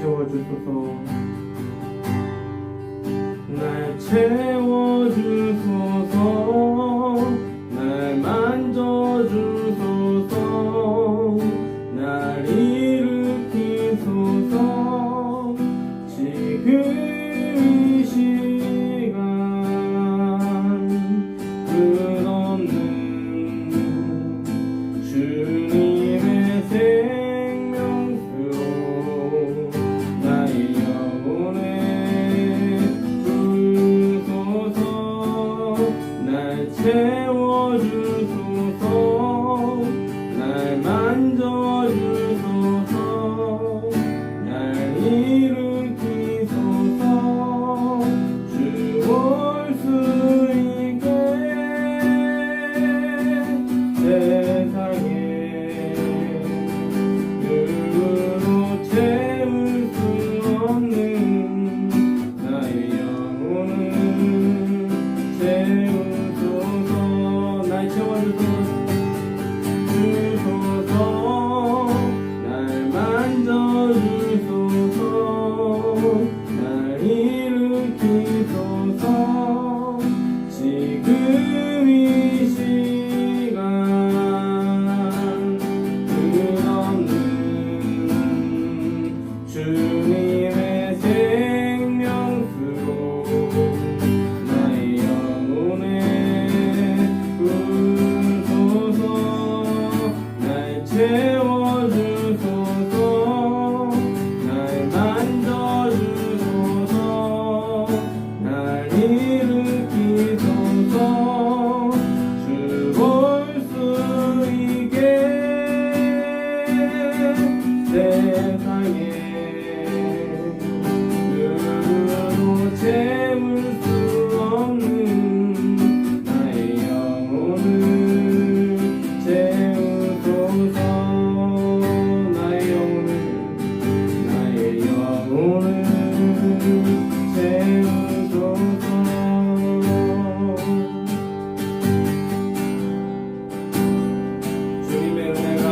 채워주소서. 날 채워주소서. 날 만져주소서. 날 일으키소서. 지금 이 시간 끝없는 주님의 생명수로 나의 영혼에 부으소서. 날 채워주소서. 날 만져주소서. 날 일으키소서. 주 올 수 있게 세상에 눈으로 채울 수 없는 나의 영혼을 채우소서. 날 채워주소서. 날 만져주소서. 날 일으키소서. 지금 이 시간 끝없는 주님의 생명수로 나의 영혼에 부으소서. 날 채워주소서. 날 만져주소서. 날 일으키소서. 주 올 수 있게 세상에 눈으로 채울 수 없는 나의 영혼을 채우소서. 나의 영혼을 채우소서. 주님의 은혜가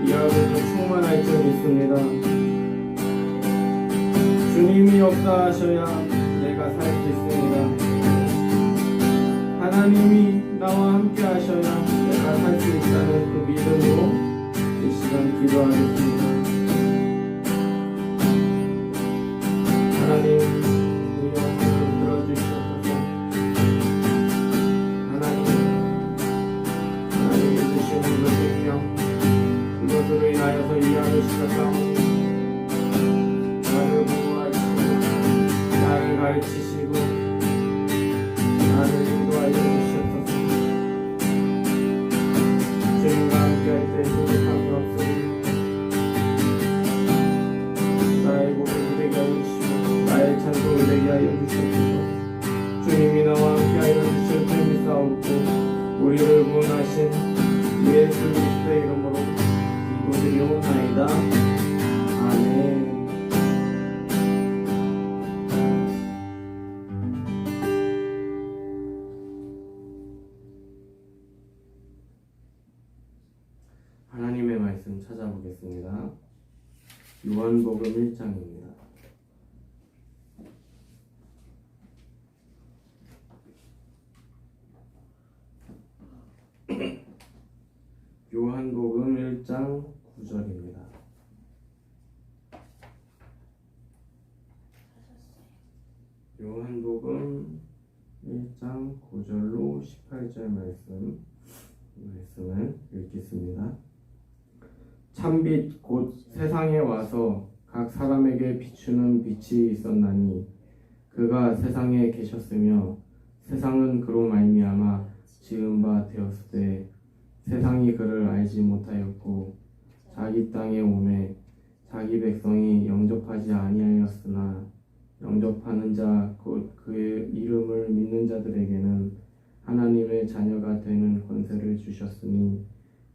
이 하루도 충만할 줄 믿습니다. 주님이 역사하셔야 내가 살 수 있습니다. 하나님이 나와 함께 하셔야 내가 살 수 있다는 그 믿음으로 이 시간 기도하겠습니다. 하나님, 우리 영혼을 들어주시옵소서. 하나님이 주시는 그 생명, 그것으로 인하여서 이 하루 시작하오니 나를 보호하시고 나를 가르치시고 나를 인도하여 주시옵소서. 주님과 함께할 때 부족함이 없으니 나의 고백이 되게 하여 주시고 나의 찬송이 되게 하여 주시옵소서. 주님이 나와 함께하여 주실 셈이 싸우고 우리를 구원하신 예수 그리스도의 이름으로 기도드리옵나이다. 아멘. 하나님의 말씀 찾아보겠습니다. 요한복음 1장입니다. 요한복음 1장 9절입니다. 요한복음 1장 9절로 18절 말씀을 읽겠습니다. 참빛 곧 세상에 와서 각 사람에게 비추는 빛이 있었나니 그가 세상에 계셨으며 세상은 그로 말미암아 지은 바 되었으되 세상이 그를 알지 못하였고 자기 땅에 오매 자기 백성이 영접하지 아니하였으나 영접하는 자 곧 그의 이름을 믿는 자들에게는 하나님의 자녀가 되는 권세를 주셨으니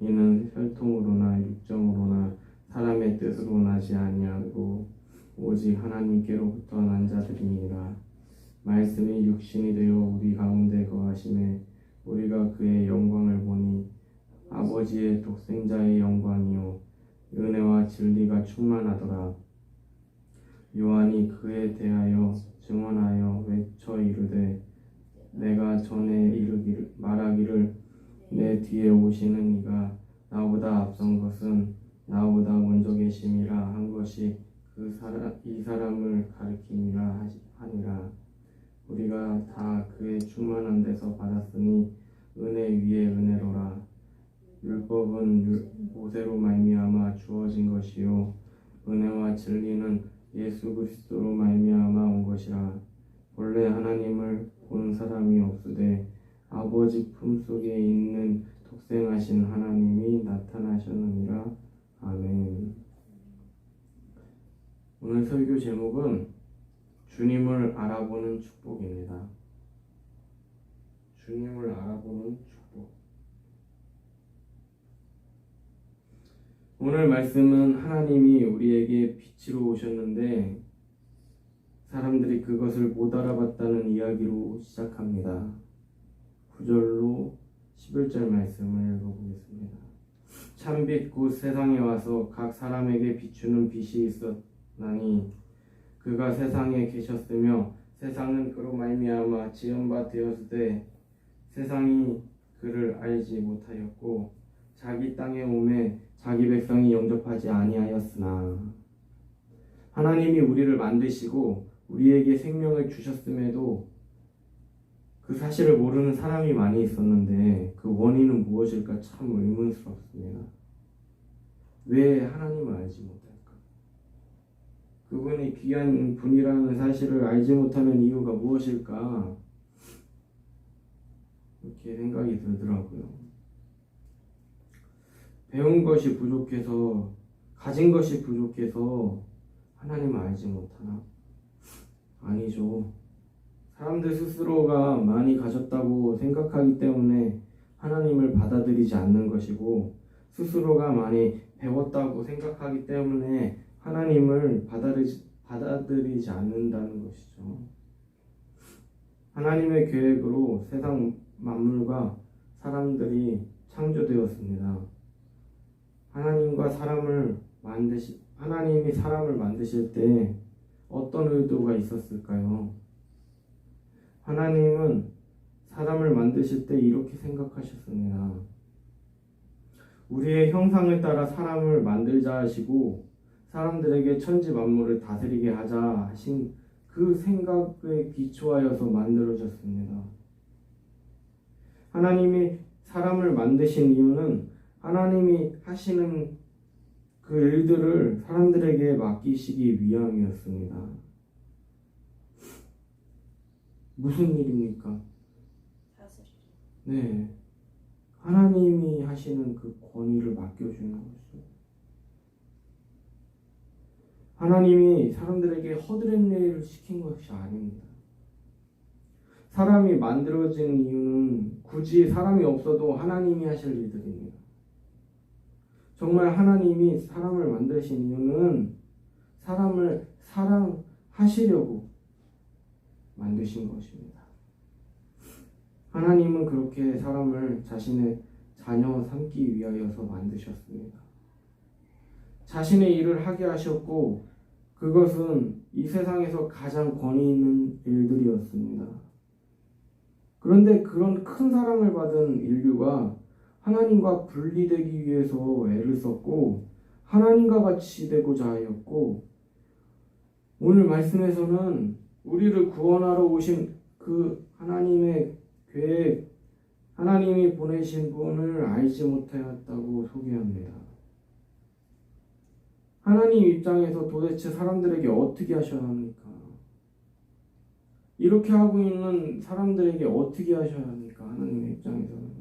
이는 혈통으로나 육정으로나 사람의 뜻으로 나지 아니하고 오직 하나님께로부터 난 자들이니라. 말씀이 육신이 되어 우리 가운데 거하심에 우리가 그의 영광을 보니 아버지의 독생자의 영광이요 은혜와 진리가 충만하더라. 요한이 그에 대하여 증언하여 외쳐 이르되 내가 전에 말하기를 내 뒤에 오시는 이가 나보다 앞선 것은 나보다 먼저 계심이라 한 것이 이 사람을 가리킴이라 하니라. 우리가 다 그의 충만한 데서 받았으니 은혜 위에 은혜로라. 율법은 모세로 말미암아 주어진 것이요 은혜와 진리는 예수 그리스도로 말미암아 온 것이라. 본래 하나님을 본 사람이 없으되 아버지 품속에 있는 독생하신 하나님이 나타나셨느니라. 아멘. 오늘 설교 제목은 주님을 알아보는 축복입니다. 주님을 알아보는 축복. 오늘 말씀은 하나님이 우리에게 빛으로 오셨는데 사람들이 그것을 못 알아봤다는 이야기로 시작합니다. 9절로 11절 말씀을 읽어보겠습니다. 참빛 곧 세상에 와서 각 사람에게 비추는 빛이 있었나니 그가 세상에 계셨으며 세상은 그로 말미암아 지은 바 되었으되 세상이 그를 알지 못하였고 자기 땅에 오매 자기 백성이 영접하지 아니하였으나 하나님이 우리를 만드시고 우리에게 생명을 주셨음에도 그 사실을 모르는 사람이 많이 있었는데 그 원인은 무엇일까 참 의문스럽습니다. 왜 하나님을 알지 못할까? 그분이 귀한 분이라는 사실을 알지 못하는 이유가 무엇일까? 이렇게 생각이 들더라고요. 배운 것이 부족해서, 가진 것이 부족해서 하나님을 알지 못하나? 아니죠. 사람들 스스로가 많이 가졌다고 생각하기 때문에 하나님을 받아들이지 않는 것이고, 스스로가 많이 배웠다고 생각하기 때문에 하나님을 받아들이지 않는다는 것이죠. 하나님의 계획으로 세상 만물과 사람들이 창조되었습니다. 하나님이 사람을 만드실 때 어떤 의도가 있었을까요? 하나님은 사람을 만드실 때 이렇게 생각하셨습니다. 우리의 형상을 따라 사람을 만들자 하시고 사람들에게 천지 만물을 다스리게 하자 하신 그 생각에 기초하여서 만들어졌습니다. 하나님이 사람을 만드신 이유는 하나님이 하시는 그 일들을 사람들에게 맡기시기 위함이었습니다. 무슨 일입니까? 네, 하나님이 하시는 그 권위를 맡겨주는 것이죠. 하나님이 사람들에게 허드렛 일을 시킨 것이 아닙니다. 사람이 만들어진 이유는 굳이 사람이 없어도 하나님이 하실 일들입니다. 정말 하나님이 사람을 만드신 이유는 사람을 사랑하시려고 만드신 것입니다. 하나님은 그렇게 사람을 자신의 자녀 삼기 위하여서 만드셨습니다. 자신의 일을 하게 하셨고 그것은 이 세상에서 가장 권위 있는 일들이었습니다. 그런데 그런 큰 사랑을 받은 인류가 하나님과 분리되기 위해서 애를 썼고 하나님과 같이 되고자 하였고, 오늘 말씀에서는 우리를 구원하러 오신 그 하나님의 계획, 하나님이 보내신 분을 알지 못하였다고 소개합니다. 하나님 입장에서 도대체 사람들에게 어떻게 하셔야 합니까? 이렇게 하고 있는 사람들에게 어떻게 하셔야 합니까? 하나님의 입장에서는.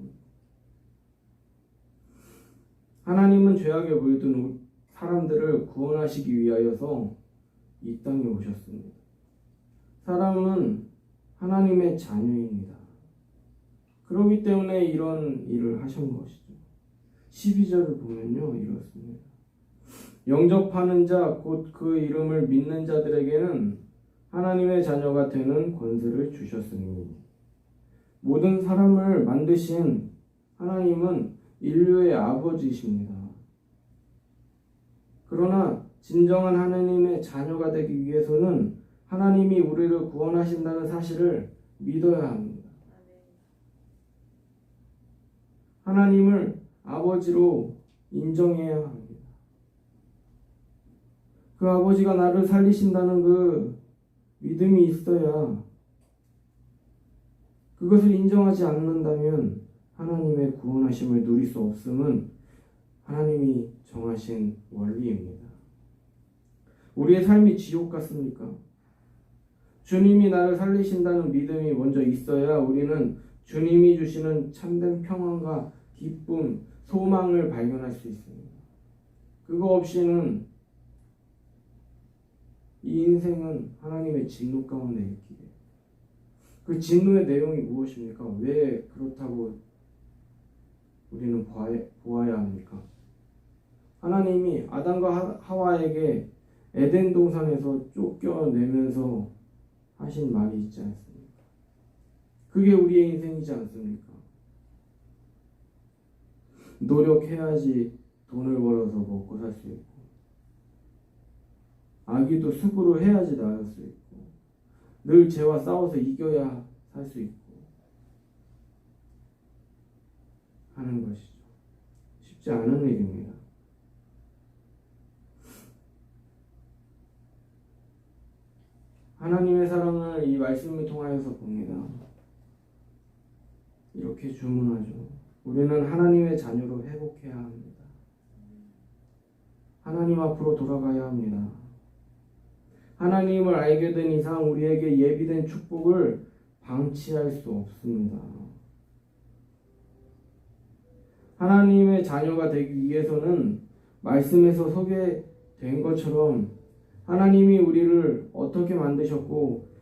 하나님은 죄악에 물든 사람들을 구원하시기 위하여서 이 땅에 오셨습니다. 사람은 하나님의 자녀입니다. 그렇기 때문에 이런 일을 하신 것이죠. 12절을 보면요, 이렇습니다. 영접하는 자, 곧 그 이름을 믿는 자들에게는 하나님의 자녀가 되는 권세를 주셨으니. 모든 사람을 만드신 하나님은 인류의 아버지이십니다. 그러나 진정한 하나님의 자녀가 되기 위해서는 하나님이 우리를 구원하신다는 사실을 믿어야 합니다. 하나님을 아버지로 인정해야 합니다. 그 아버지가 나를 살리신다는 그 믿음이 있어야, 그것을 인정하지 않는다면 하나님의 구원하심을 누릴 수 없음은 하나님이 정하신 원리입니다. 우리의 삶이 지옥 같습니까? 주님이 나를 살리신다는 믿음이 먼저 있어야 우리는 주님이 주시는 참된 평안과 기쁨, 소망을 발견할 수 있습니다. 그거 없이는 이 인생은 하나님의 진노 가운데 있기에, 그 진노의 내용이 무엇입니까? 왜 그렇다고 우리는 보아야 합니까? 하나님이 아담과 하와에게 에덴 동산에서 쫓겨내면서 하신 말이 있지 않습니까? 그게 우리의 인생이지 않습니까? 노력해야지 돈을 벌어서 먹고 살 수 있고, 아기도 수고를 해야지 낳을 수 있고, 늘 죄와 싸워서 이겨야 살 수 있고 하는 것이죠. 쉽지 않은 일입니다. 하나님의 사랑을 이 말씀을 통하여서 봅니다. 이렇게 주문하죠. 우리는 하나님의 자녀로 회복해야 합니다. 하나님 앞으로 돌아가야 합니다. 하나님을 알게 된 이상 우리에게 예비된 축복을 방치할 수 없습니다. 하나님의 자녀가 되기 위해서는 말씀에서 소개된 것처럼 하나님이 우리를 어떻게 만드셨고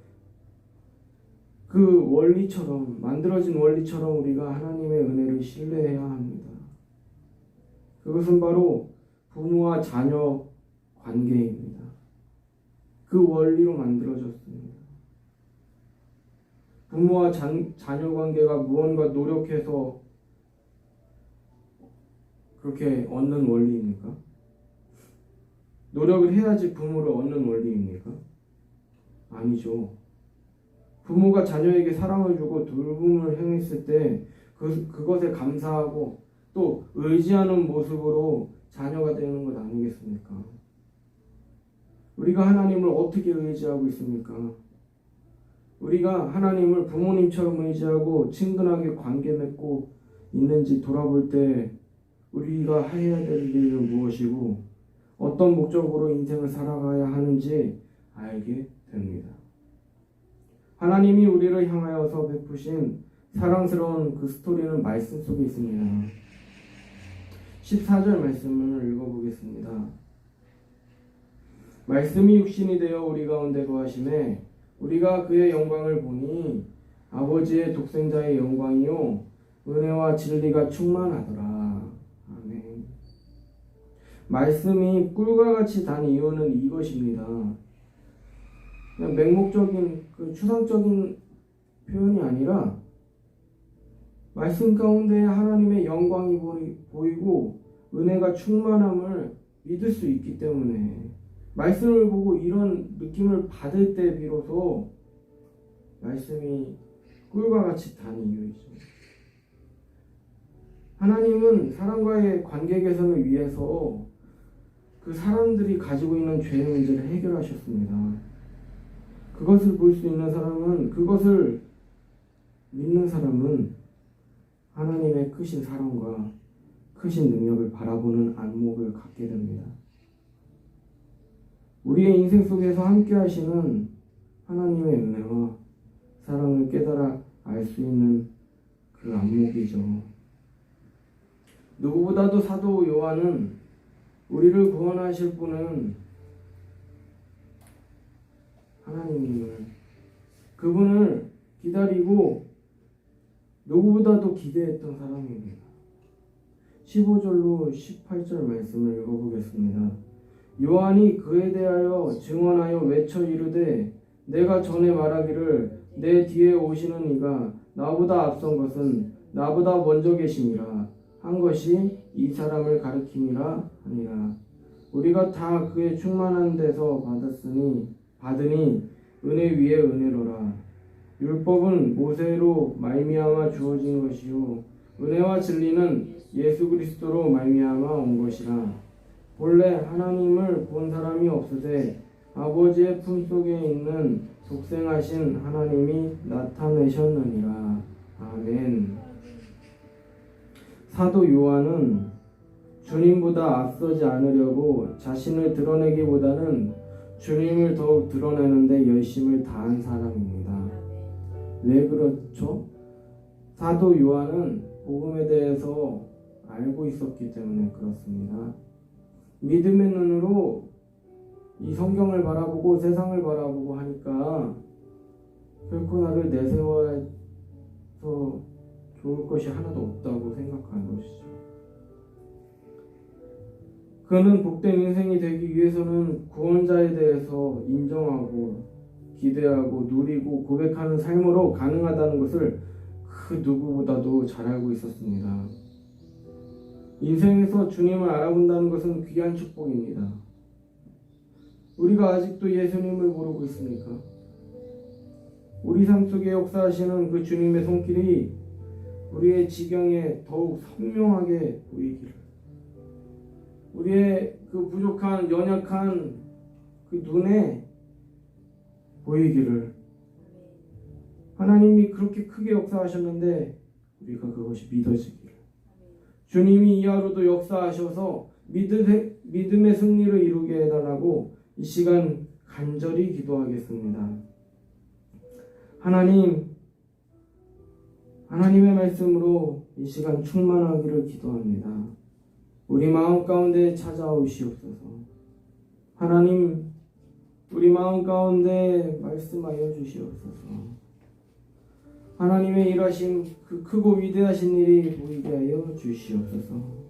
그 원리처럼, 만들어진 원리처럼 우리가 하나님의 은혜를 신뢰해야 합니다. 그것은 바로 부모와 자녀 관계입니다. 그 원리로 만들어졌습니다. 부모와 자녀 관계가 무언가 노력해서 그렇게 얻는 원리입니까? 노력을 해야지 부모를 얻는 원리입니까? 아니죠. 부모가 자녀에게 사랑을 주고 돌봄을 행했을 때 그것에 감사하고 또 의지하는 모습으로 자녀가 되는 것 아니겠습니까? 우리가 하나님을 어떻게 의지하고 있습니까? 우리가 하나님을 부모님처럼 의지하고 친근하게 관계 맺고 있는지 돌아볼 때 우리가 해야 될 일은 무엇이고 어떤 목적으로 인생을 살아가야 하는지 알게 됩니다. 하나님이 우리를 향하여서 베푸신 사랑스러운 그 스토리는 말씀 속에 있습니다. 14절 말씀을 읽어보겠습니다. 말씀이 육신이 되어 우리 가운데 거하심에 우리가 그의 영광을 보니 아버지의 독생자의 영광이요 은혜와 진리가 충만하더라. 아멘. 말씀이 꿀과 같이 단 이유는 이것입니다. 그냥 맹목적인 그 추상적인 표현이 아니라 말씀 가운데 하나님의 영광이 보이고 은혜가 충만함을 믿을 수 있기 때문에 말씀을 보고 이런 느낌을 받을 때 비로소 말씀이 꿀과 같이 단 이유이죠. 하나님은 사람과의 관계 개선을 위해서 그 사람들이 가지고 있는 죄의 문제를 해결하셨습니다. 그것을 볼 수 있는 사람은, 그것을 믿는 사람은 하나님의 크신 사랑과 크신 능력을 바라보는 안목을 갖게 됩니다. 우리의 인생 속에서 함께 하시는 하나님의 은혜와 사랑을 깨달아 알 수 있는 그 안목이죠. 누구보다도 사도 요한은 우리를 구원하실 분은 하나님임을, 그분을 기다리고 누구보다도 기대했던 사람입니다. 15절로 18절 말씀을 읽어보겠습니다. 요한이 그에 대하여 증언하여 외쳐 이르되 내가 전에 말하기를 내 뒤에 오시는 이가 나보다 앞선 것은 나보다 먼저 계심이라 한 것이 이 사람을 가리킴이라 하니라. 우리가 다 그의 충만한 데서 받으니 은혜 위에 은혜로라. 율법은 모세로 말미암아 주어진 것이요 은혜와 진리는 예수 그리스도로 말미암아 온 것이라. 본래 하나님을 본 사람이 없으되 아버지의 품속에 있는 독생하신 하나님이 나타내셨느니라. 아멘. 사도 요한은 주님보다 앞서지 않으려고 자신을 드러내기보다는 주님을 더욱 드러내는데 열심을 다한 사람입니다. 왜 그렇죠? 사도 요한은 복음에 대해서 알고 있었기 때문에 그렇습니다. 믿음의 눈으로 이 성경을 바라보고 세상을 바라보고 하니까 결코 나를 내세워서 좋을 것이 하나도 없다고 생각하는 것이죠. 그는 복된 인생이 되기 위해서는 구원자에 대해서 인정하고 기대하고 누리고 고백하는 삶으로 가능하다는 것을 그 누구보다도 잘 알고 있었습니다. 인생에서 주님을 알아본다는 것은 귀한 축복입니다. 우리가 아직도 예수님을 모르고 있습니까? 우리 삶 속에 역사하시는 그 주님의 손길이 우리의 지경에 더욱 선명하게 보이기를, 우리의 그 부족한 연약한 그 눈에 보이기를, 하나님이 그렇게 크게 역사하셨는데 우리가 그것이 믿어지기를, 주님이 이 하루도 역사하셔서 믿음의 승리를 이루게 해달라고 이 시간 간절히 기도하겠습니다. 하나님의 말씀으로 이 시간 충만하기를 기도합니다. 우리 마음 가운데 찾아오시옵소서. 하나님, 우리 마음 가운데 말씀하여 주시옵소서. 하나님의 일하심, 그 크고 위대하신 일이 보이게 하여 주시옵소서.